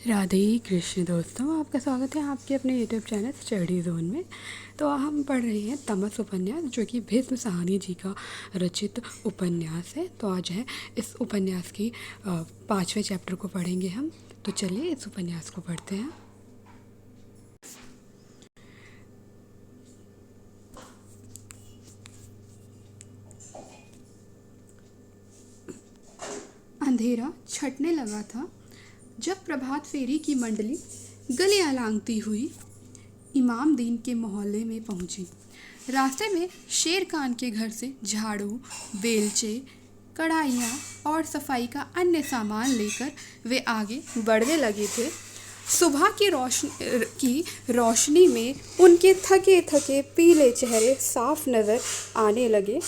राधे कृष्ण दोस्तों, आपका स्वागत है आपके अपने यूट्यूब चैनल स्टडी जोन में। तो हम पढ़ रहे हैं तमस उपन्यास, जो कि भीष्म साहनी जी का रचित उपन्यास है। तो आज है इस उपन्यास की 5वें चैप्टर को पढ़ेंगे हम। तो चलिए इस उपन्यास को पढ़ते हैं। अंधेरा छटने लगा था जब प्रभात फेरी की मंडली गलियां लांघती हुई इमाम दीन के मोहल्ले में पहुंची। रास्ते में शेर खान के घर से झाड़ू, बेलचे, कढ़ाइयाँ और सफाई का अन्य सामान लेकर वे आगे बढ़ने लगे थे। सुबह की रोशनी में उनके थके थके पीले चेहरे साफ नजर आने लगे।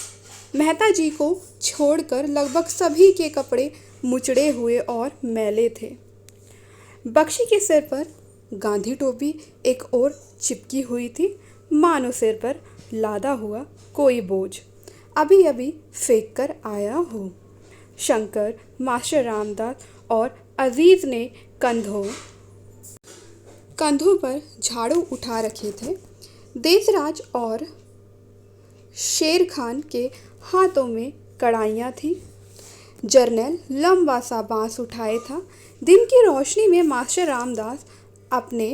मेहता जी को छोड़कर लगभग सभी के कपड़े मुचड़े हुए और मैले थे। बख्शी के सिर पर गांधी टोपी एक ओर चिपकी हुई थी, मानो सिर पर लादा हुआ कोई बोझ अभी अभी फेंक कर आया हो। शंकर, मास्टर रामदास और अजीज ने कंधों पर झाड़ू उठा रखे थे। देसराज और शेर खान के हाथों में कढ़ाइयाँ थी। जर्नल लंबा सा बांस उठाए था। दिन की रोशनी में मास्टर रामदास अपने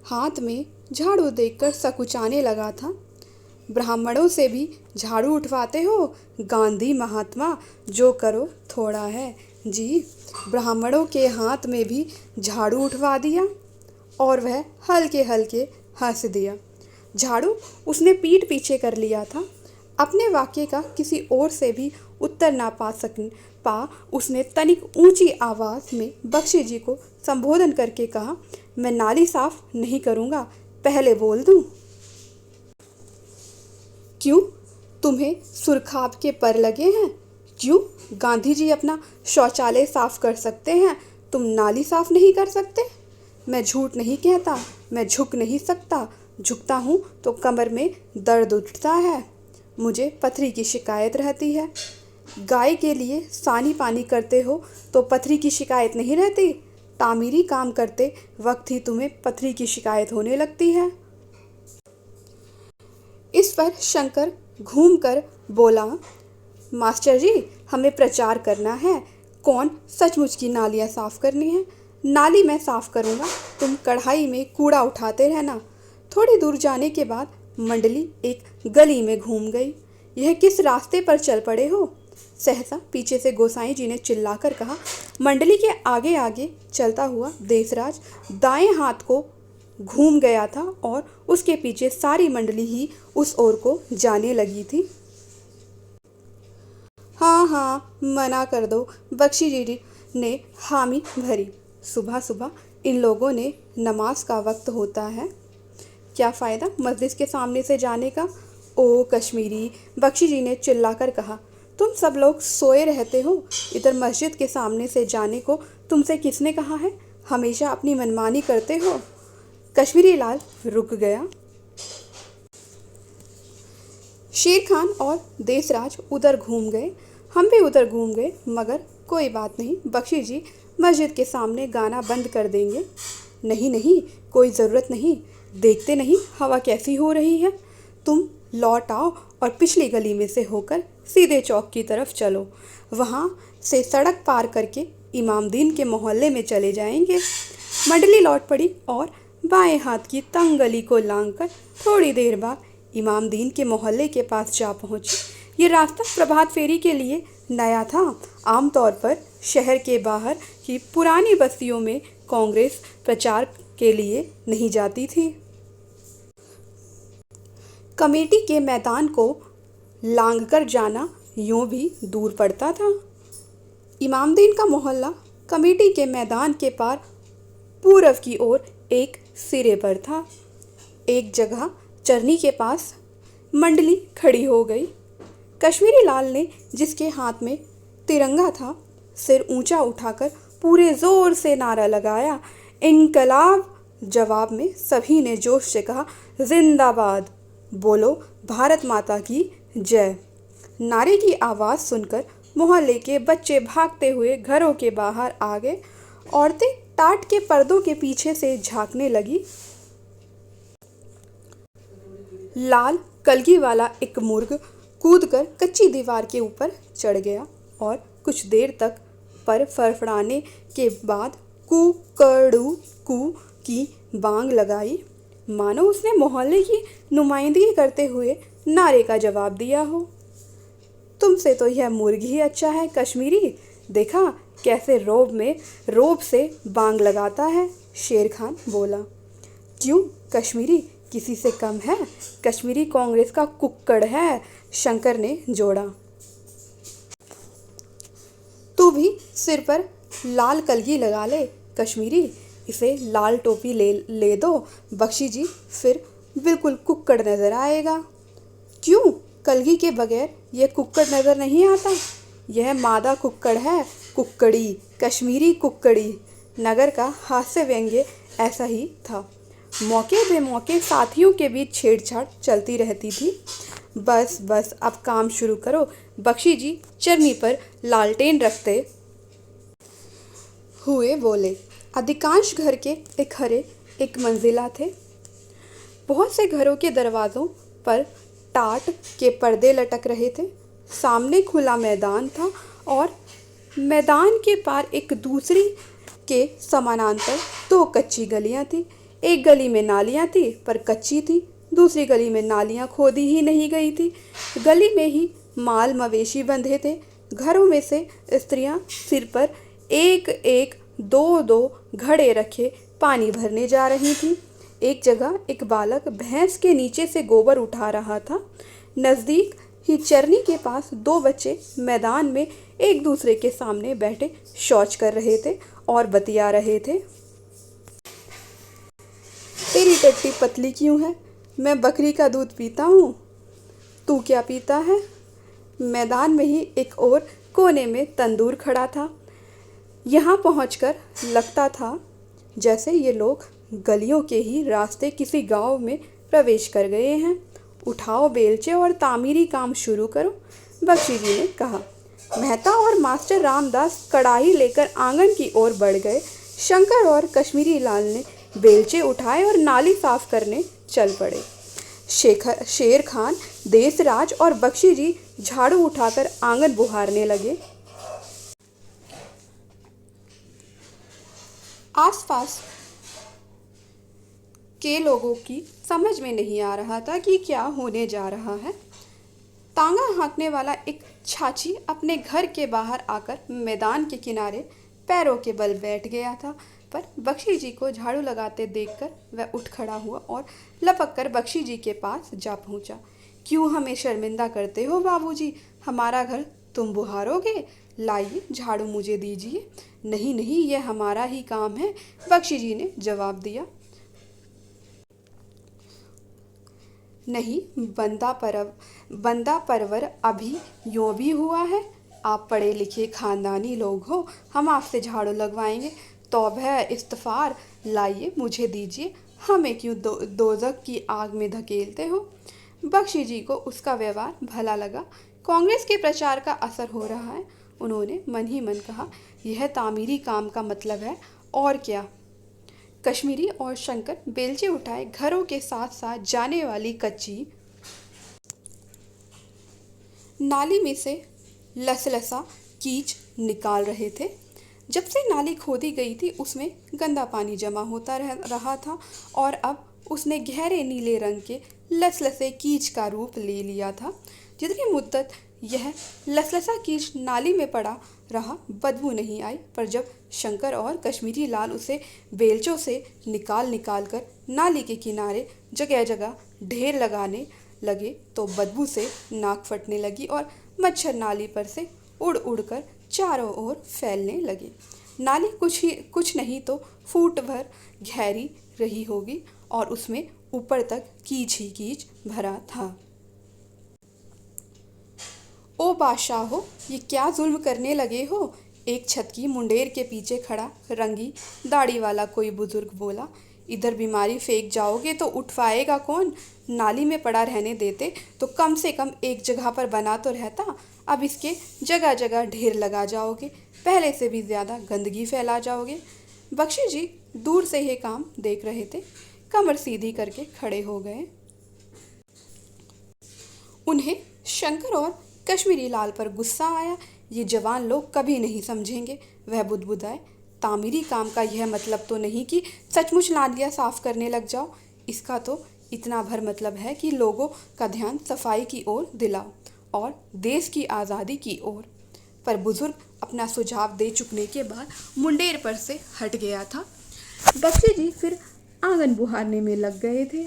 हाथ में झाड़ू देखकर सकुचाने लगा था। ब्राह्मणों से भी झाड़ू उठवाते हो? गांधी महात्मा, जो करो थोड़ा है जी। ब्राह्मणों के हाथ में भी झाड़ू उठवा दिया और वह हल्के हल्के हंस दिया। झाड़ू उसने पीठ पीछे कर लिया था। अपने वाक्य का किसी और से भी उत्तर ना पा उसने तनिक ऊंची आवाज़ में बख्शी जी को संबोधन करके कहा, मैं नाली साफ नहीं करूँगा, पहले बोल दूँ। क्यों, तुम्हें सुरखाब के पर लगे हैं? क्यों, गांधी जी अपना शौचालय साफ कर सकते हैं, तुम नाली साफ नहीं कर सकते? मैं झूठ नहीं कहता, मैं झुक नहीं सकता। झुकता हूँ तो कमर में दर्द उठता है। मुझे पथरी की शिकायत रहती है। गाय के लिए सानी पानी करते हो तो पथरी की शिकायत नहीं रहती? तामीरी काम करते वक्त ही तुम्हें पथरी की शिकायत होने लगती है। इस पर शंकर घूमकर बोला, मास्टर जी, हमें प्रचार करना है। कौन सचमुच की नालियाँ साफ करनी है? नाली मैं साफ करूँगा, तुम कढ़ाई में कूड़ा उठाते रहना। थोड़ी दूर जाने के बाद मंडली एक गली में घूम गई। यह किस रास्ते पर चल पड़े हो? सहसा पीछे से गोसाई जी ने चिल्लाकर कहा। मंडली के आगे आगे चलता हुआ देसराज दाएं हाथ को घूम गया था और उसके पीछे सारी मंडली ही उस ओर को जाने लगी थी। हाँ हाँ, मना कर दो, बख्शी जी ने हामी भरी। सुबह सुबह इन लोगों ने नमाज का वक्त होता है, क्या फ़ायदा मस्जिद के सामने से जाने का? ओ कश्मीरी, बख्शी जी ने चिल्लाकर कहा, तुम सब लोग सोए रहते हो। इधर मस्जिद के सामने से जाने को तुमसे किसने कहा है? हमेशा अपनी मनमानी करते हो। कश्मीरी लाल रुक गया। शेर खान और देसराज उधर घूम गए, हम भी उधर घूम गए, मगर कोई बात नहीं, बख्शी जी मस्जिद के सामने गाना बंद कर देंगे। नहीं नहीं, कोई ज़रूरत नहीं, देखते नहीं हवा कैसी हो रही है। तुम लौट आओ और पिछली गली में से होकर सीधे चौक की तरफ चलो। वहाँ से सड़क पार करके इमामदीन के मोहल्ले में चले जाएंगे। मंडली लौट पड़ी और बाएं हाथ की तंग गली को लांघकर थोड़ी देर बाद इमामदीन के मोहल्ले के पास जा पहुंची। ये रास्ता प्रभात फेरी के लिए नया था। आमतौर पर शहर के बाहर की पुरानी बस्तियों में कांग्रेस प्रचार के लिए नहीं जाती थी। कमेटी के मैदान को लांघकर जाना यूं भी दूर पड़ता था। इमामदीन का मोहल्ला कमेटी के मैदान के पार पूरब की ओर एक सिरे पर था। एक जगह चरनी के पास मंडली खड़ी हो गई। कश्मीरी लाल ने, जिसके हाथ में तिरंगा था, सिर ऊंचा उठाकर पूरे जोर से नारा लगाया, इनकलाब। जवाब में सभी ने जोश से कहा, जिंदाबाद, बोलो भारत माता की जय। नारे की आवाज़ सुनकर मोहल्ले के बच्चे भागते हुए घरों के बाहर आ गए। औरतें टाट के पर्दों के पीछे से झांकने लगी। लाल कलगी वाला एक मुर्ग कूदकर कच्ची दीवार के ऊपर चढ़ गया और कुछ देर तक पर फड़फड़ाने के बाद कुकड़ू कू की बांग लगाई, मानो उसने मोहल्ले की नुमाइंदगी करते हुए नारे का जवाब दिया हो। तुमसे तो यह मुर्ग ही अच्छा है कश्मीरी, देखा कैसे रोब से बांग लगाता है, शेर खान बोला। क्यों कश्मीरी किसी से कम है? कश्मीरी कांग्रेस का कुक्कड़ है, शंकर ने जोड़ा। तू भी सिर पर लाल कलगी लगा ले कश्मीरी, इसे लाल टोपी ले दो बख्शी जी, फिर बिल्कुल कुक्कड़ नजर आएगा। क्यों कलगी के बगैर यह कुक्कड़ नजर नहीं आता? यह मादा कुक्कड़ है, कुक्कड़ी, कश्मीरी कुक्कड़ी। नगर का हास्य व्यंग्य ऐसा ही था। मौके बेमौके साथियों के बीच छेड़छाड़ चलती रहती थी। बस बस अब काम शुरू करो, बख्शी जी चरनी पर लालटेन रखते हुए बोले। अधिकांश घर के इकहरे एक मंजिला थे। बहुत से घरों के दरवाज़ों पर टाट के पर्दे लटक रहे थे। सामने खुला मैदान था और मैदान के पार एक दूसरी के समानांतर दो कच्ची गलियां थी। एक गली में नालियां थी पर कच्ची थी, दूसरी गली में नालियां खोदी ही नहीं गई थी। गली में ही माल मवेशी बंधे थे। घरों में से स्त्रियां सिर पर एक एक दो दो घड़े रखे पानी भरने जा रही थीं। एक जगह एक बालक भैंस के नीचे से गोबर उठा रहा था। नज़दीक ही चरनी के पास दो बच्चे मैदान में एक दूसरे के सामने बैठे शौच कर रहे थे और बतिया रहे थे। तेरी टट्टी पतली क्यों है? मैं बकरी का दूध पीता हूँ, तू क्या पीता है? मैदान में ही एक और कोने में तंदूर खड़ा था। यहाँ पहुँचकर लगता था जैसे ये लोग गलियों के ही रास्ते किसी गांव में प्रवेश कर गए हैं। उठाओ बेलचे और तामीरी काम शुरू करो, बख्शी जी ने कहा। मेहता और मास्टर रामदास कड़ाही लेकर आंगन की ओर बढ़ गए। शंकर और कश्मीरी लाल ने बेलचे उठाए और नाली साफ करने चल पड़े। शेर खान, देसराज और बख्शी जी झाड़ू उठाकर आंगन बुहारने लगे। आसपास के लोगों की समझ में नहीं आ रहा था कि क्या होने जा रहा है। तांगा हाँकने वाला एक छाछी अपने घर के बाहर आकर मैदान के किनारे पैरों के बल बैठ गया था, पर बख्शी जी को झाड़ू लगाते देखकर वह उठ खड़ा हुआ और लपक कर बख्शी जी के पास जा पहुंचा। क्यों हमें शर्मिंदा करते हो बाबूजी? हमारा घर तुम बुहारोगे? लाइए झाड़ू मुझे दीजिए। नहीं नहीं, यह हमारा ही काम है, बख्शी जी ने जवाब दिया। नहीं, बंदा परवर अभी यूँ भी हुआ है। आप पढ़े लिखे खानदानी लोग हो, हम आपसे झाड़ू लगवाएंगे। तौबा इस्तग़फ़ार, लाइए मुझे दीजिए, हमें क्यों दोज़ख की आग में धकेलते हो? बख्शी जी को उसका व्यवहार भला लगा। कांग्रेस के प्रचार का असर हो रहा है, उन्होंने मन ही मन कहा। यह तामीरी काम का मतलब है और क्या। कश्मीरी और शंकर बेलचे उठाए घरों के साथ साथ जाने वाली कच्ची नाली में से लसलसा कीच निकाल रहे थे। जब से नाली खोदी गई थी उसमें गंदा पानी जमा होता रहा था और अब उसने गहरे नीले रंग के लसलसे कीच का रूप ले लिया था। जितनी मुद्दत यह लसलसा कीच नाली में पड़ा रहा बदबू नहीं आई, पर जब शंकर और कश्मीरी लाल उसे बेलचों से निकाल कर नाली के किनारे जगह जगह ढेर लगाने लगे तो बदबू से नाक फटने लगी और मच्छर नाली पर से उड़ उड़ कर चारों ओर फैलने लगे। नाली कुछ नहीं तो फुट भर गहरी रही होगी और उसमें ऊपर तक कीच ही कीच भरा था। ओ बादशाह हो, ये क्या जुल्म करने लगे हो? एक छत की मुंडेर के पीछे खड़ा रंगी दाढ़ी वाला कोई बुजुर्ग बोला। इधर बीमारी फेंक जाओगे तो उठवाएगा कौन? नाली में पड़ा रहने देते तो कम से कम एक जगह पर बना तो रहता। अब इसके जगह जगह ढेर लगा जाओगे, पहले से भी ज़्यादा गंदगी फैला जाओगे। बख्शी जी दूर से ये काम देख रहे थे। कमर सीधी करके खड़े हो गए। उन्हें शंकर और कश्मीरी लाल पर गुस्सा आया। ये जवान लोग कभी नहीं समझेंगे। वह बुदबुदाए, तामीरी काम का यह मतलब तो नहीं कि सचमुच नालियाँ साफ करने लग जाओ। इसका तो इतना भर मतलब है कि लोगों का ध्यान सफाई की ओर दिलाओ और देश की आज़ादी की ओर। पर बुजुर्ग अपना सुझाव दे चुकने के बाद मुंडेर पर से हट गया था। बख्शी जी फिर आंगन बुहारने में लग गए थे।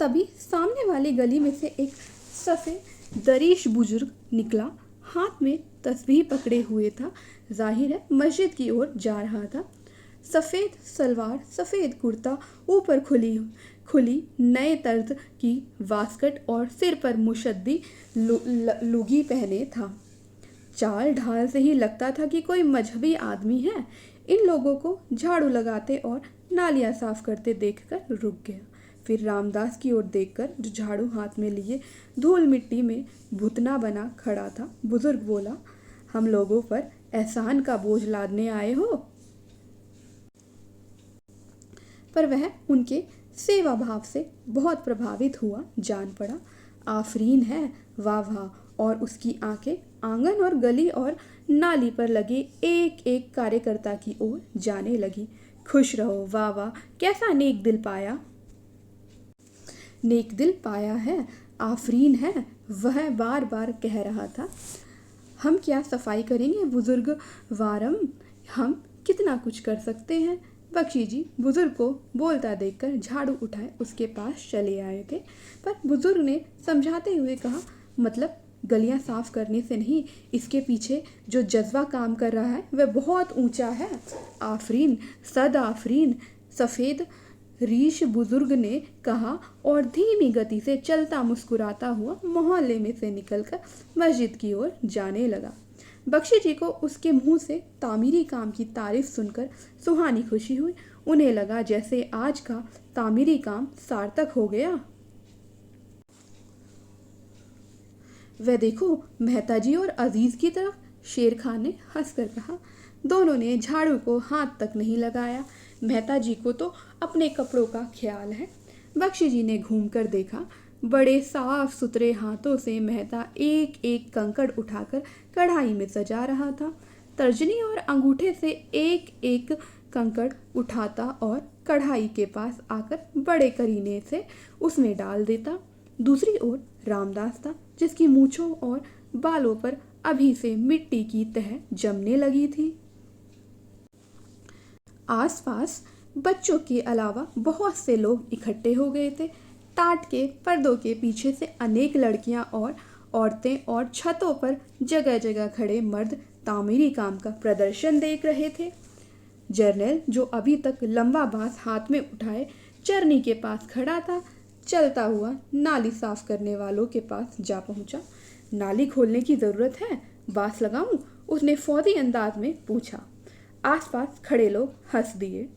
तभी सामने वाली गली में से एक सफ़ेद दरीश बुजुर्ग निकला। हाथ में तस्बीह पकड़े हुए था। जाहिर है मस्जिद की ओर जा रहा था। सफ़ेद सलवार, सफ़ेद कुर्ता, ऊपर खुली खुली नए तर्ज की वास्कट और सिर पर मुशद्दी लुगी पहने था। चाल ढाल से ही लगता था कि कोई मजहबी आदमी है। इन लोगों को झाड़ू लगाते और नालियाँ साफ करते देखकर रुक गया। फिर रामदास की ओर देखकर, जो झाड़ू हाथ में लिए धूल मिट्टी में भुतना बना खड़ा था। बुजुर्ग बोला, हम लोगों पर एहसान का बोझ लादने आए हो? पर वह उनके सेवा भाव से बहुत प्रभावित हुआ। जान पड़ा, आफरीन है, वाह वाह। और उसकी आंखें आंगन और गली और नाली पर लगे एक एक कार्यकर्ता की ओर जाने लगी। खुश रहो, वाह वाह, कैसा नेक दिल पाया। नेक दिल पाया है, आफरीन है, वह बार बार कह रहा था। हम क्या सफाई करेंगे बुजुर्ग वारम, हम कितना कुछ कर सकते हैं। बख्शी जी बुजुर्ग को बोलता देखकर झाड़ू उठाए उसके पास चले आए थे। पर बुजुर्ग ने समझाते हुए कहा, मतलब गलियां साफ करने से नहीं, इसके पीछे जो जज्बा काम कर रहा है वह बहुत ऊंचा है। आफरीन, सद आफरीन, सफ़ेद रीश बुजुर्ग ने कहा और धीमी गति से चलता मुस्कुराता हुआ मोहल्ले में से निकलकर मस्जिद की ओर जाने लगा। बख्शी जी को उसके मुंह से तामीरी काम की तारीफ सुनकर सुहानी खुशी हुई। उन्हें लगा जैसे आज का तामीरी काम सार्थक हो गया। वह देखो मेहता जी और अजीज की तरफ, शेर खान ने हंसकर कहा। दोनों ने झाड़ू को हाथ तक नहीं लगाया। मेहता जी को तो अपने कपड़ों का ख्याल है। बख्शी जी ने घूमकर देखा। बड़े साफ सुथरे हाथों से मेहता एक एक कंकड़ उठाकर कढ़ाई में सजा रहा था। तर्जनी और अंगूठे से एक एक कंकड़ उठाता और कढ़ाई के पास आकर बड़े करीने से उसमें डाल देता। दूसरी ओर रामदास था, जिसकी मूंछों और बालों पर अभी से मिट्टी की तह जमने लगी थी। आसपास बच्चों के अलावा बहुत से लोग इकट्ठे हो गए थे। टाट के पर्दों के पीछे से अनेक लड़कियां और औरतें और छतों पर जगह जगह खड़े मर्द तामीरी काम का प्रदर्शन देख रहे थे। जर्नल, जो अभी तक लंबा बांस हाथ में उठाए चरनी के पास खड़ा था, चलता हुआ नाली साफ करने वालों के पास जा पहुंचा। नाली खोलने की ज़रूरत है, बांस लगाऊं? उसने फौरी अंदाज में पूछा। आसपास खड़े लोग हंस दिए।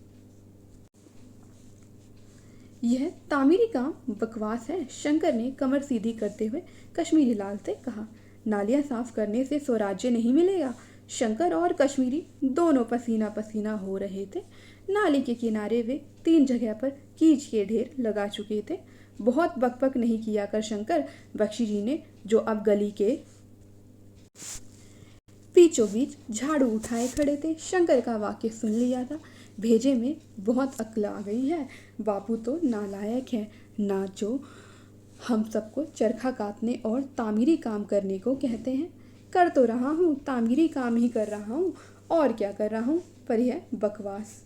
यह तामीरी काम बकवास है, शंकर ने कमर सीधी करते हुए कश्मीरी लाल से कहा। नालियां साफ करने से स्वराज्य नहीं मिलेगा। शंकर और कश्मीरी दोनों पसीना पसीना हो रहे थे। नाली के किनारे वे 3 जगह पर कीच के ढेर लगा चुके थे। बहुत बकबक नहीं किया कर शंकर, बख्शी जी ने, जो अब गली के बीचों बीच झाड़ू उठाए खड़े थे, शंकर का वाक्य सुन लिया था। भेजे में बहुत अक्ल आ गई है। बापू तो नालायक है ना, जो हम सबको चरखा काटने और तामीरी काम करने को कहते हैं। कर तो रहा हूँ, तामीरी काम ही कर रहा हूँ, और क्या कर रहा हूँ, पर यह बकवास।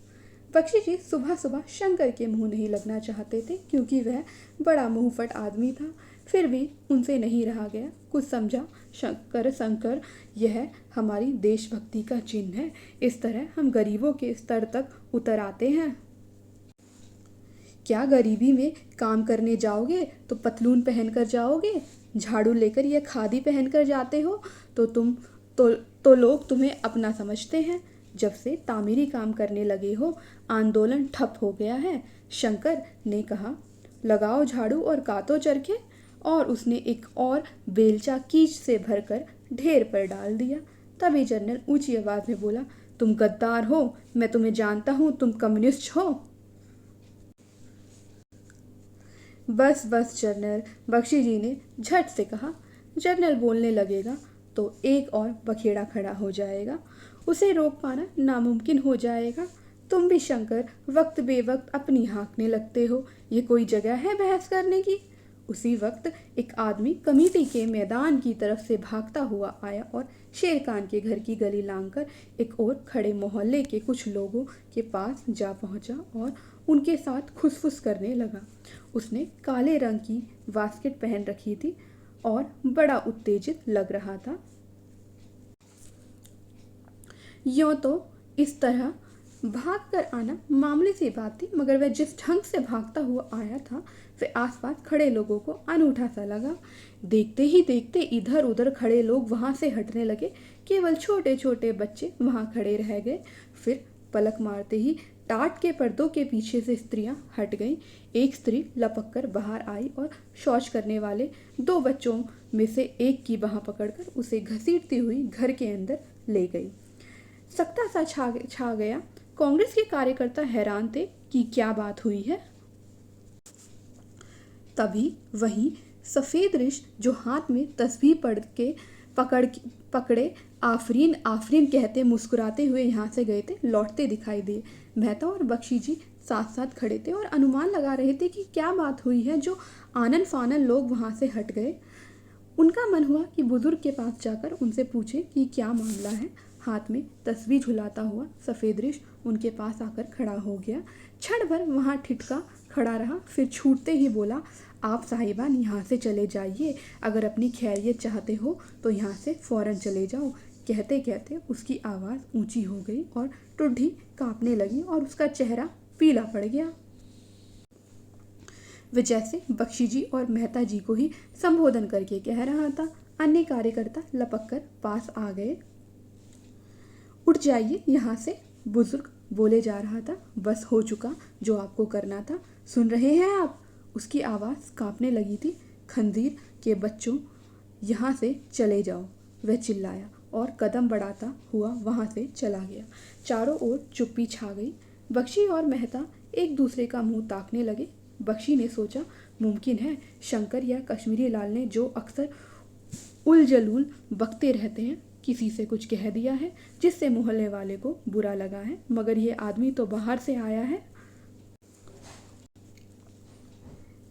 बख्शी जी सुबह सुबह शंकर के मुंह नहीं लगना चाहते थे, क्योंकि वह बड़ा मुंहफट आदमी था। फिर भी उनसे नहीं रहा गया। कुछ समझा, शंकर, यह हमारी देशभक्ति का चिन्ह है। इस तरह हम गरीबों के स्तर तक उतर आते हैं। क्या गरीबी में काम करने जाओगे तो पतलून पहनकर जाओगे? झाड़ू लेकर या खादी पहनकर जाते हो तो लोग तुम्हें अपना समझते हैं। जब से तामीरी काम करने लगे हो, आंदोलन ठप हो गया है। शंकर ने कहा, लगाओ झाड़ू और काटो चरखे। और उसने एक और बेलचा कीच से भरकर ढेर पर डाल दिया। तभी जनरल ऊंची आवाज में बोला, तुम गद्दार हो, मैं तुम्हें जानता हूँ, तुम कम्युनिस्ट हो। बस बस जनरल, बख्शी जी ने झट से कहा। जनरल बोलने लगेगा तो एक और बखेड़ा खड़ा हो जाएगा, उसे रोक पाना नामुमकिन हो जाएगा। तुम भी शंकर वक्त बेवक्त अपनी हाँकने लगते हो, ये कोई जगह है बहस करने की। उसी वक्त एक आदमी कमेटी के मैदान की तरफ से भागता हुआ आया और शेर खान के घर की गली लांघकर एक और खड़े मोहल्ले के कुछ लोगों के पास जा पहुंचा और उनके साथ खुसफुस करने लगा। उसने काले रंग की वास्केट पहन रखी थी और बड़ा उत्तेजित लग रहा था। यूँ तो इस तरह भाग कर आना मामूली सी बात थी, मगर वह जिस ढंग से भागता हुआ आया था वह आसपास खड़े लोगों को अनूठा सा लगा। देखते ही देखते इधर उधर खड़े लोग वहां से हटने लगे, केवल छोटे छोटे बच्चे वहां खड़े रह गए। फिर पलक मारते ही टाट के पर्दों के पीछे से स्त्रियां हट गईं। एक स्त्री लपक कर बाहर आई और शौच करने वाले 2 बच्चों में से एक की बाह पकड़कर उसे घसीटती हुई घर के अंदर ले गई। सख्ता सा छा गया। कांग्रेस के कार्यकर्ता हैरान थे कि क्या बात हुई है। तभी वहीं सफेद रिश जो हाथ में तस्बीह पकड़े आफरीन आफरीन कहते मुस्कुराते हुए यहाँ से गए थे, लौटते दिखाई दिए। मेहता और बख्शी जी साथ साथ खड़े थे और अनुमान लगा रहे थे कि क्या बात हुई है जो आनन फानन लोग वहाँ से हट गए। उनका मन हुआ कि बुजुर्ग के पास जाकर उनसे पूछे कि क्या मामला है। हाथ में तस्बीह झुलाता हुआ सफ़ेद रिश उनके पास आकर खड़ा हो गया। क्षण भर वहाँ ठिठका खड़ा रहा, फिर छूटते ही बोला, आप साहिबान यहाँ से चले जाइए, अगर अपनी खैरियत चाहते हो तो यहाँ से फ़ौरन चले जाओ। कहते कहते उसकी आवाज़ ऊंची हो गई और टुड्डी कांपने लगी और उसका चेहरा पीला पड़ गया। वह जैसे बख्शी जी और मेहता जी को ही संबोधन करके कह रहा था। अन्य कार्यकर्ता लपक कर पास आ गए। उठ जाइए यहाँ से, बुजुर्ग बोले जा रहा था। बस हो चुका जो आपको करना था, सुन रहे हैं आप? उसकी आवाज़ कांपने लगी थी। खंजीर के बच्चों, यहाँ से चले जाओ, वह चिल्लाया और कदम बढ़ाता हुआ वहाँ से चला गया। चारों ओर चुप्पी छा गई। बख्शी और मेहता एक दूसरे का मुंह ताकने लगे। बख्शी ने सोचा, मुमकिन है शंकर या कश्मीरी लाल ने, जो अक्सर उलझुल बकते रहते हैं, किसी से कुछ कह दिया है जिससे मोहल्ले वाले को बुरा लगा है, मगर ये आदमी तो बाहर से आया है।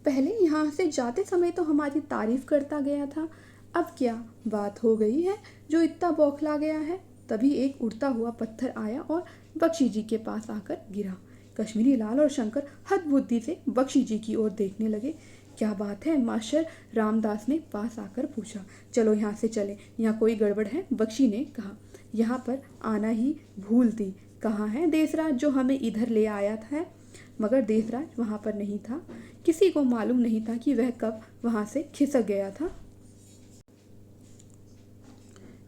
पहले यहाँ से जाते समय तो हमारी तारीफ करता गया था, अब क्या बात हो गई है जो इतना बौखला गया है? तभी एक उड़ता हुआ पत्थर आया और बख्शी जी के पास आकर गिरा। कश्मीरी लाल और शंकर हदबुद्धि से बख्शी जी की ओर देखने लगे। क्या बात है? मास्टर रामदास ने पास आकर पूछा। चलो यहाँ से चले, यहाँ कोई गड़बड़ है, बख्शी ने कहा। यहाँ पर आना ही भूल थी। कहाँ है देसराज जो हमें इधर ले आया था? मगर देसराज वहाँ पर नहीं था। किसी को मालूम नहीं था कि वह कब वहाँ से खिसक गया था।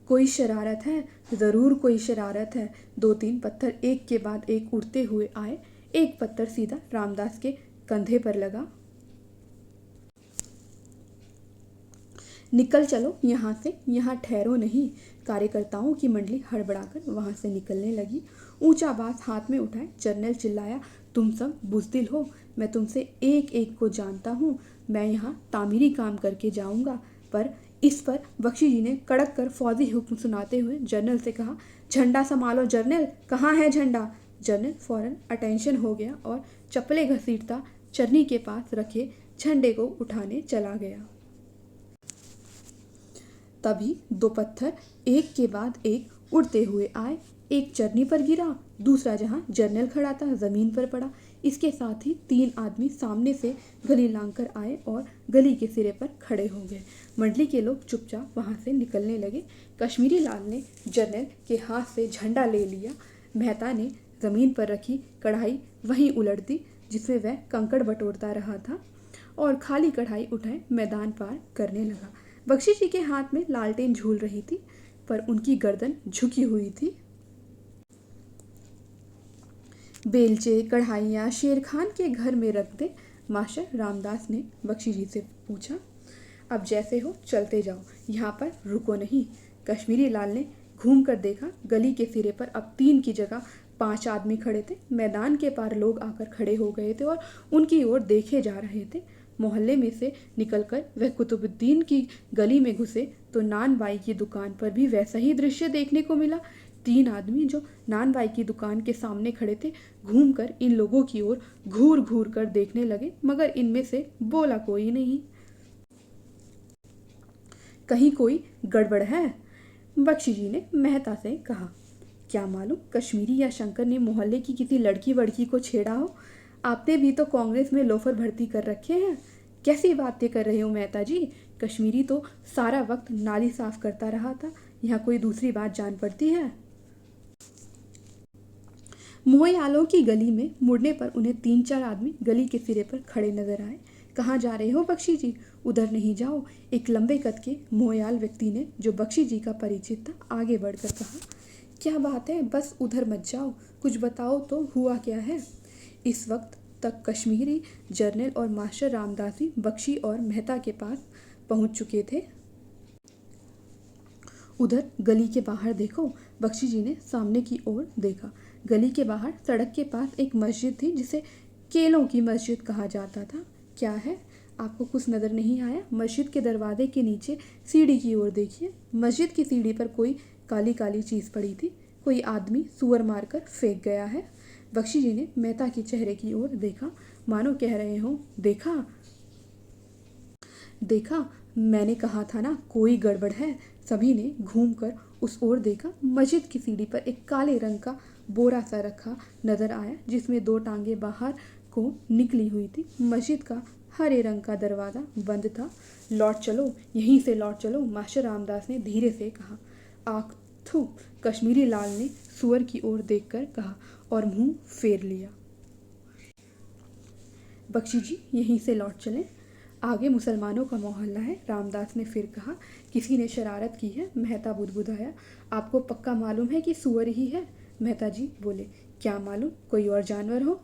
कोई शरारत है, ज़रूर कोई शरारत है। 2-3 पत्थर एक के बाद एक उड़ते हुए आए। एक पत्थर सीधा रामदास के कंधे पर लगा। निकल चलो यहाँ से, यहाँ ठहरो नहीं। कार्यकर्ताओं की मंडली हड़बड़ाकर वहाँ से निकलने लगी। ऊंचा बात हाथ में उठाए जनरल चिल्लाया, तुम सब बुज़दिल हो, मैं तुमसे एक एक को जानता हूँ। मैं यहाँ तामीरी काम करके जाऊँगा। पर इस पर बख्शी जी ने कड़क कर फौजी हुक्म सुनाते हुए जनरल से कहा, झंडा संभालो जनरल, कहाँ है झंडा? जनरल फौरन अटेंशन हो गया और चप्पलें घसीटता चरनी के पास रखे झंडे को उठाने चला गया। तभी 2 पत्थर एक के बाद एक उड़ते हुए आए। एक चरनी पर गिरा, दूसरा जहाँ जनरल खड़ा था जमीन पर पड़ा। इसके साथ ही 3 आदमी सामने से गली लांघकर आए और गली के सिरे पर खड़े हो गए। मंडली के लोग चुपचाप वहाँ से निकलने लगे। कश्मीरी लाल ने जनरल के हाथ से झंडा ले लिया। मेहता ने जमीन पर रखी कढ़ाई वहीं उलट दी जिसमें वह कंकड़ बटोरता रहा था और खाली कढ़ाई उठाए मैदान पार करने लगा। बख्शी जी के हाथ में लालटेन झूल रही थी, पर उनकी गर्दन झुकी हुई थी। बेलचे कढ़ाइयाँ शेर खान के घर में रख दे, मास्टर रामदास ने बख्शी जी से पूछा। अब जैसे हो चलते जाओ, यहाँ पर रुको नहीं। कश्मीरी लाल ने घूम कर देखा, गली के सिरे पर अब 3 की जगह 5 आदमी खड़े थे। मैदान के पार लोग आकर खड़े हो गए थे और उनकी ओर देखे जा रहे थे। मोहल्ले में से निकलकर वह कुतुबुद्दीन की गली में घुसे तो नान बाई की दुकान पर भी वैसा ही दृश्य देखने को मिला। 3 आदमी जो नान बाई की दुकान के सामने खड़े थे घूमकर इन लोगों की ओर घूर घूर कर देखने लगे, मगर इनमें से बोला कोई नहीं। कहीं कोई गड़बड़ है? बख्शी जी ने मेहता से कहा। क्या मालूम, कश्मीरी या शंकर ने मोहल्ले की किसी लड़की वड़की को छेड़ा हो। आपने भी तो कांग्रेस में लोफर भर्ती कर रखे हैं। कैसी बातें कर रहे हो मेहता जी? कश्मीरी तो सारा वक्त नाली साफ करता रहा था, यहाँ कोई दूसरी बात जान पड़ती है। मोहयालों की गली में मुड़ने पर उन्हें 3-4 आदमी गली के सिरे पर खड़े नजर आए। कहाँ जा रहे हो बख्शी जी? उधर नहीं जाओ, एक लंबे कद के मोहयाल व्यक्ति ने, जो बख्शी जी का परिचित था, आगे बढ़कर कहा। क्या बात है, बस उधर मत जाओ, कुछ बताओ तो हुआ क्या है? इस वक्त तक कश्मीरी जर्नल और मास्टर रामदासी बख्शी और मेहता के पास पहुंच चुके थे। उधर गली के बाहर देखो। बख्शी जी ने सामने की ओर देखा। गली के बाहर सड़क के पास एक मस्जिद थी जिसे केलों की मस्जिद कहा जाता था। क्या है, आपको कुछ नज़र नहीं आया? मस्जिद के दरवाजे के नीचे सीढ़ी की ओर देखिए। मस्जिद की सीढ़ी पर कोई काली काली चीज़ पड़ी थी। कोई आदमी सुअर मारकर फेंक गया है। बख्शी जी ने मेहता के चेहरे की ओर देखा, मानो कह रहे हो, देखा देखा, मैंने कहा था ना कोई गड़बड़ है। सभी ने घूमकर उस ओर देखा। मस्जिद की सीढ़ी पर एक काले रंग का बोरा सा रखा नजर आया, जिसमें 2 टांगे बाहर को निकली हुई थी। मस्जिद का हरे रंग का दरवाज़ा बंद था। लौट चलो, यहीं से लौट चलो, मास्टर रामदास ने धीरे से कहा। आख थू, कश्मीरी लाल ने सुअर की ओर देखकर कहा और मुंह फेर लिया। बख्शी जी, यहीं से लौट चलें, आगे मुसलमानों का मोहल्ला है। रामदास ने फिर कहा। किसी ने शरारत की है? मेहता बुदबुदाया। आपको पक्का मालूम है कि सुअर ही है? मेहता जी बोले। क्या मालूम, कोई और जानवर हो?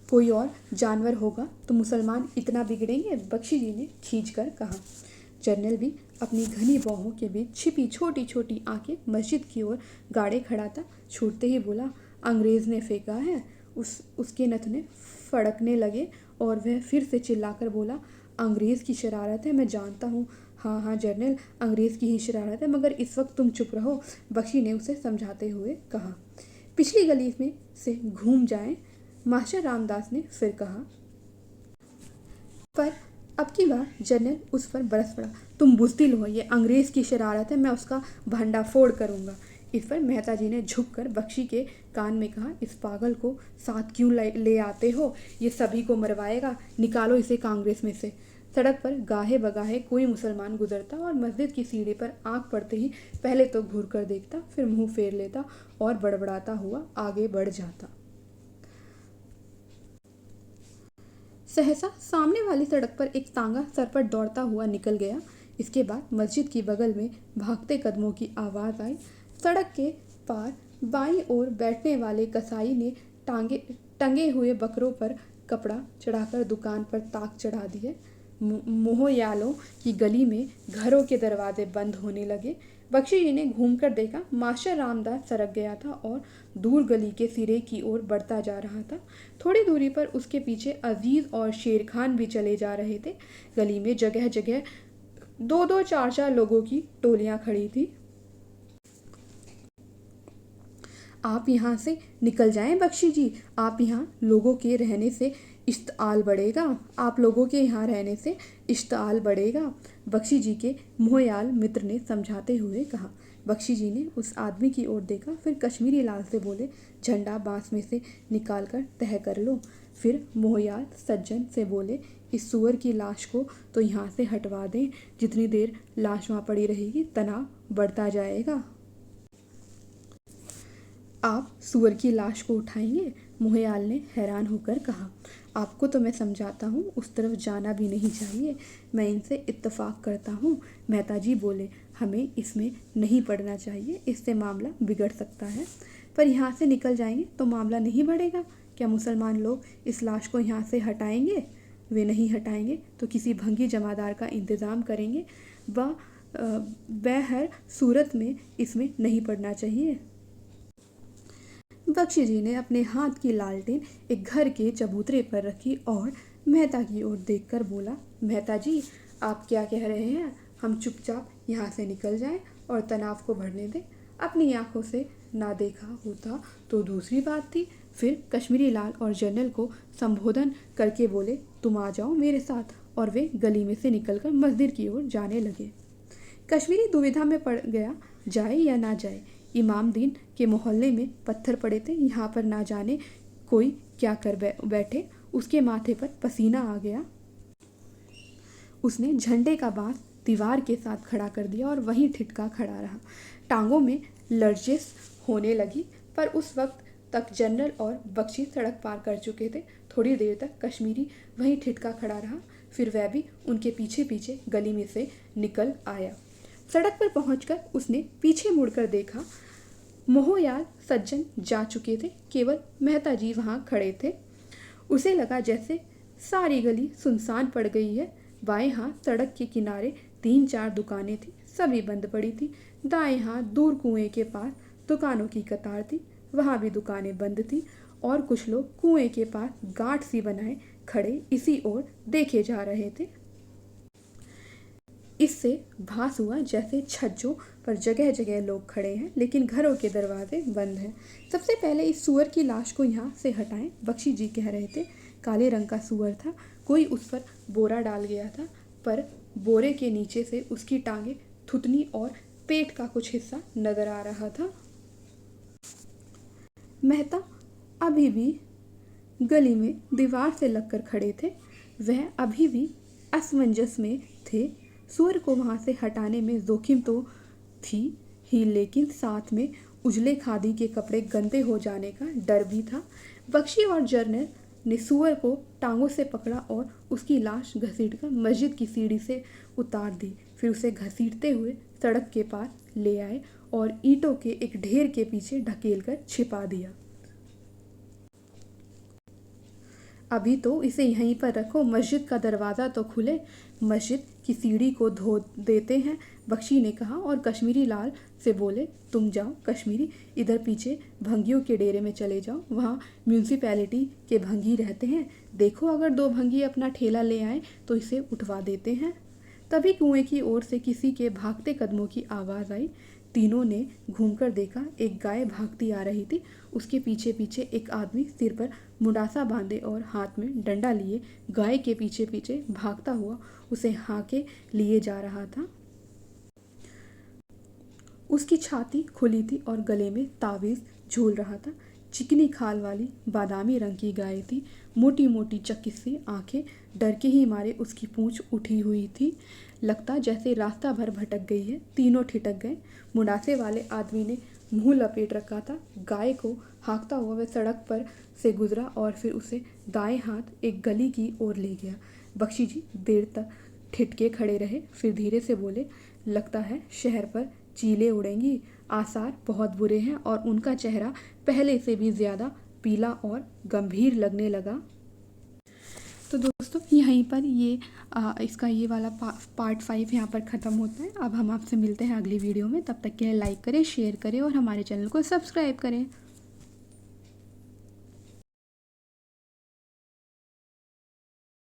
कोई और जानवर होगा तो मुसलमान इतना बिगड़ेंगे? बख्शी जी ने खींचकर कहा। जर्नल भी अपनी घनी बाहों के बीच छिपी छोटी छोटी आंखें मस्जिद की ओर गाड़े खड़ा था। छूटते ही बोला, अंग्रेज ने फेंका है। उसके नथने फड़कने लगे और वह फिर से चिल्लाकर बोला, अंग्रेज़ की शरारत है, मैं जानता हूँ। हाँ हाँ जर्नल, अंग्रेज़ की ही शरारत है, मगर इस वक्त तुम चुप रहो, बख्शी ने उसे समझाते हुए कहा। पिछली गली में से घूम जाएं, मास्टर रामदास ने फिर कहा। पर अब की बार जर्नल उस पर बरस पड़ा। तुम बुज़दिल हो, ये अंग्रेज़ की शरारत है, मैं उसका भंडाफोड़ करूँगा। इस पर मेहता जी ने झुककर बख्शी के कान में कहा, इस पागल को साथ क्यों ले आते हो? ये सभी को मरवाएगा, निकालो इसे कांग्रेस में से। सड़क पर गाहे बगाहे कोई मुसलमान गुजरता और मस्जिद की सीढ़ी पर आंख पड़ते ही पहले तो घूर कर देखता, फिर मुंह फेर लेता और बड़बड़ाता हुआ आगे बढ़ जाता। सहसा सामने वाली सड़क पर एक तांगा सर पर दौड़ता हुआ निकल गया। इसके बाद मस्जिद की बगल में भागते कदमों की आवाज़ आई। सड़क के पार बाईं ओर बैठने वाले कसाई ने टंगे हुए बकरों पर कपड़ा चढ़ाकर दुकान पर ताक चढ़ा दिए। मोहयालों की गली में घरों के दरवाजे बंद होने लगे। बख्शी जी ने घूमकर देखा, मास्टर रामदास सरक गया था और दूर गली के सिरे की ओर बढ़ता जा रहा था। थोड़ी दूरी पर उसके पीछे अजीज और शेर खान भी चले जा रहे थे। गली में जगह जगह 2-2, 4-4 लोगों की टोलियां खड़ी थी। आप यहाँ से निकल जाएं बख्शी जी, आप यहाँ लोगों के रहने से इश्ताल बढ़ेगा, आप लोगों के यहाँ रहने से इश्ताल बढ़ेगा, बख्शी जी के मोहयाल मित्र ने समझाते हुए कहा। बख्शी जी ने उस आदमी की ओर देखा, फिर कश्मीरी लाल से बोले, झंडा बांस में से निकाल कर तह कर लो। फिर मोहयाल सज्जन से बोले, इस सुअर की लाश को तो यहाँ से हटवा दें, जितनी देर लाश वहाँ पड़ी रहेगी तनाव बढ़ता जाएगा। आप सुअर की लाश को उठाएंगे? मोहयाल ने हैरान होकर कहा। आपको तो मैं समझाता हूँ, उस तरफ जाना भी नहीं चाहिए, मैं इनसे इत्तेफाक करता हूँ। मेहता जी बोले, हमें इसमें नहीं पड़ना चाहिए, इससे मामला बिगड़ सकता है। पर यहाँ से निकल जाएंगे तो मामला नहीं बढ़ेगा। क्या मुसलमान लोग इस लाश को यहाँ से हटाएंगे? वे नहीं हटाएंगे तो किसी भंगी जमादार का इंतज़ाम करेंगे व बहर सूरत में इसमें नहीं पड़ना चाहिए। बख्शी जी ने अपने हाथ की लालटेन एक घर के चबूतरे पर रखी और मेहता की ओर देखकर बोला, मेहता जी, आप क्या कह रहे हैं? हम चुपचाप यहाँ से निकल जाएं और तनाव को बढ़ने दें। अपनी आंखों से ना देखा होता तो दूसरी बात थी। फिर कश्मीरी लाल और जनरल को संबोधन करके बोले, तुम आ जाओ मेरे साथ, और वे गली में से निकलकर मस्जिद की ओर जाने लगे। कश्मीरी दुविधा में पड़ गया, जाए या ना जाए। इमामदीन के मोहल्ले में पत्थर पड़े थे, यहाँ पर ना जाने कोई क्या कर बैठे। उसके माथे पर पसीना आ गया। उसने झंडे का बांस दीवार के साथ खड़ा कर दिया और वहीं ठिठका खड़ा रहा। टांगों में लर्जिश होने लगी, पर उस वक्त तक जनरल और बख्शी सड़क पार कर चुके थे। थोड़ी देर तक कश्मीरी वहीं ठिठका खड़ा रहा, फिर वह भी उनके पीछे पीछे गली में से निकल आया। सड़क पर पहुंचकर उसने पीछे मुड़कर देखा। मोहयाल सज्जन जा चुके थे, केवल मेहता जी वहां खड़े थे। उसे लगा जैसे सारी गली सुनसान पड़ गई है। बाएं हाथ सड़क के किनारे 3-4 दुकानें थी, सभी बंद पड़ी थी। दाएं हाथ दूर कुएं के पास दुकानों की कतार थी, वहां भी दुकानें बंद थी और कुछ लोग कुएं के पास गांठ सी बनाए खड़े इसी ओर देखे जा रहे थे। इससे भास हुआ जैसे छज्जों पर जगह जगह लोग खड़े हैं, लेकिन घरों के दरवाजे बंद हैं। सबसे पहले इस सुअर की लाश को यहाँ से हटाएं, बख्शी जी कह रहे थे। काले रंग का सुअर था, कोई उस पर बोरा डाल गया था, पर बोरे के नीचे से उसकी टांगे, थुतनी और पेट का कुछ हिस्सा नजर आ रहा था। मेहता अभी भी गली में दीवार से लगकर खड़े थे। वह अभी भी असमंजस में थे। सुअर को वहां से हटाने में जोखिम तो थी ही, लेकिन साथ में उजले खादी के कपड़े गंदे हो जाने का डर भी था। बख्शी और जर्नल ने सुअर को टांगों से पकड़ा और उसकी लाश घसीटकर मस्जिद की सीढ़ी से उतार दी। फिर उसे घसीटते हुए सड़क के पास ले आए और ईंटों के एक ढेर के पीछे ढकेलकर छिपा दिया। अभी तो इसे यहीं पर रखो, मस्जिद का दरवाज़ा तो खुले, मस्जिद की सीढ़ी को धो देते हैं, बख्शी ने कहा और कश्मीरी लाल से बोले, तुम जाओ कश्मीरी, इधर पीछे भंगियों के डेरे में चले जाओ, वहाँ म्यूनसिपैलिटी के भंगी रहते हैं, देखो अगर 2 भंगी अपना ठेला ले आए तो इसे उठवा देते हैं। तभी कुएं की ओर से किसी के भागते कदमों की आवाज़ आई। तीनों ने घूमकर देखा, एक गाय भागती आ रही थी। उसके पीछे पीछे एक आदमी सिर पर मुंडासा बांधे और हाथ में डंडा लिए गाय के पीछे पीछे भागता हुआ उसे हाके लिए जा रहा था। उसकी छाती खुली थी और गले में तावीज़ झूल रहा था। चिकनी खाल वाली बादामी रंग की गाय थी, मोटी मोटी चकित सी आंखें, डर के ही मारे उसकी पूंछ उठी हुई थी, लगता जैसे रास्ता भर भटक गई है। तीनों ठिठक गए। मुंडासे वाले आदमी ने मुंह लपेट रखा था। गाय को हाँकता हुआ वह सड़क पर से गुजरा और फिर उसे दाएं हाथ एक गली की ओर ले गया। बख्शी जी देर तक ठिठके खड़े रहे, फिर धीरे से बोले, लगता है शहर पर चीलें उड़ेंगी, आसार बहुत बुरे हैं। और उनका चेहरा पहले से भी ज़्यादा पीला और गंभीर लगने लगा। तो दोस्तों यहीं पर इसका ये वाला पार्ट 5 यहाँ पर ख़त्म होता है। अब हम आपसे मिलते हैं अगली वीडियो में, तब तक के लिए लाइक करें, शेयर करें और हमारे चैनल को सब्सक्राइब करें।